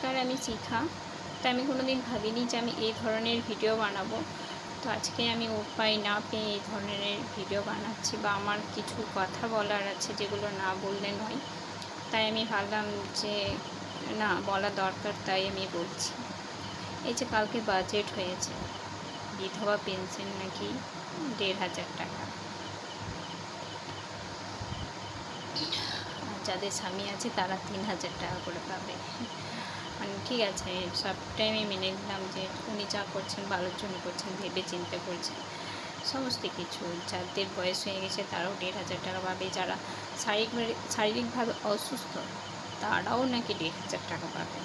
বেকার আমি শিখা, তাই আমি কোনো দিন ভাবিনি যে আমি এই ধরনের ভিডিও বানাবো। তো আজকে আমি উপায় না পেয়ে এই ধরনের ভিডিও বানাচ্ছি, বা আমার কিছু কথা বলার আছে যেগুলো না বললে নয়। তাই আমি ভাবলাম যে না, বলা দরকার, তাই আমি বলছি। এই যে কালকে বাজেট হয়েছে, বিধবা পেনশন নাকি ১,৫০০ টাকা, আর যাদের স্বামী আছে তারা ৩,০০০ টাকা করে পাবে। মানে ঠিক আছে, সবটাই আমি মেনে নিলাম যে উনি যা করছেন ভালোর জন্য করছেন, ভেবে চিন্তে করছেন সমস্ত কিছু। যাদের বয়স হয়ে গেছে তারাও ১,৫০০ টাকা পাবে, যারা শারীরিকভাবে অসুস্থ তারাও নাকি ১,৫০০ টাকা পাবে।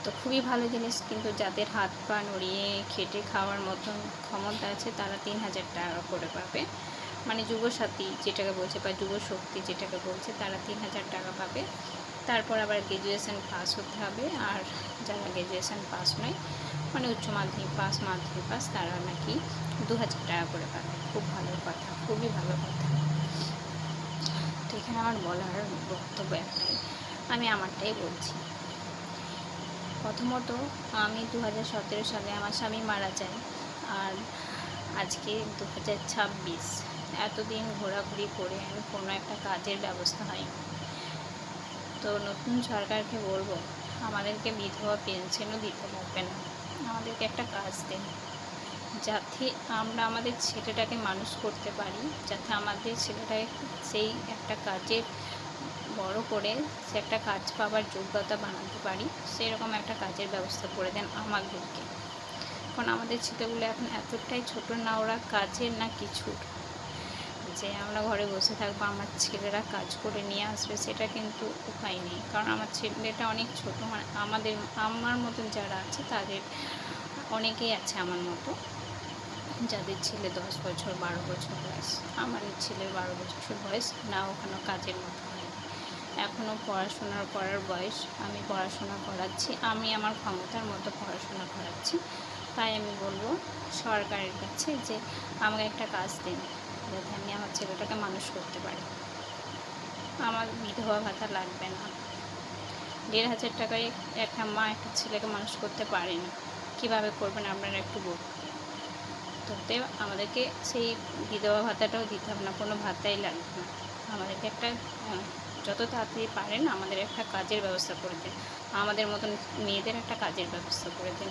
তো খুবই ভালো জিনিস, কিন্তু যাদের হাত পা নড়িয়ে খেটে খাওয়ার মতন ক্ষমতা আছে তারা ৩,০০০ টাকা করে পাবে। মানে যুবসাথী যেটাকে বলছে, বা যুবশক্তি যেটাকে বলছে, তারা ৩,০০০ টাকা পাবে। তারপর আবার গ্র্যাজুয়েশন পাস হতে হবে, আর যারা গ্র্যাজুয়েশন পাস নয়, মানে উচ্চ মাধ্যমিক পাস, মাধ্যমিক পাস, তারা নাকি ২,০০০ টাকা করে পাবে। খুব ভালো কথা, খুবই ভালো কথা। তো এখানে আমার বলার বক্তব্য একটাই, আমি আমারটাই বলছি। প্রথমত, আমি ২০১৭ সালে আমার স্বামী মারা যায়, আর আজকে ২০২৬, এতদিন ঘোরাঘুরি করে আমি কোনো একটা কাজের ব্যবস্থা হয়নি। তো নতুন সরকারকে বলবো, আমাদেরকে বিধবা পেনশনও দিতে পারবে না, আমাদেরকে একটা কাজ দেন, যাতে আমরা আমাদের ছেলেটাকে মানুষ করতে পারি, যাতে আমাদের ছেলেটাকে সেই একটা কাজের বড় করে সে একটা কাজ পাওয়ার যোগ্যতা বানাতে পারি, সেরকম একটা কাজের ব্যবস্থা করে দেন আমাদেরকে। কারণ আমাদের ছেলেগুলো এখন এতটাই ছোটো না, ওরা কাজের না কিছুর, যে আমরা ঘরে বসে থাকবো, আমার ছেলেরা কাজ করে নিয়ে আসবে, সেটা কিন্তু উপায় নেই। কারণ আমার ছেলেটা অনেক ছোটো, মানে আমার মতন যারা আছে তাদের অনেকেই আছে আমার মতো, যাদের ছেলে 10 বছর 12 বছর বয়স। আমার ছেলের 12 বছর বয়স, না ওখানে কাজের মতো হয়, এখনও পড়াশোনা করার বয়স। আমি পড়াশোনা করাচ্ছি, আমি আমার ক্ষমতার মতো পড়াশোনা করাচ্ছি। তাই আমি বলবো সরকারের কাছে যে আমাকে একটা কাজ দিন, যাতে আমি আমার ছেলেটাকে মানুষ করতে পারি। আমার বিধবা ভাতা লাগবে না। ১,৫০০ টাকায় একটা মা একটা ছেলেকে মানুষ করতে পারে না। কীভাবে করবেন আপনারা একটু বলুন। তো আমাদেরকে সেই বিধবা ভাতাটাও দিতে হবে না, কোনো ভাতাই লাগবে না। আমাদেরকে একটা যত তাড়াতাড়ি পারেন আমাদের একটা কাজের ব্যবস্থা করে দিন, আমাদের মতন মেয়েদের একটা কাজের ব্যবস্থা করে দিন।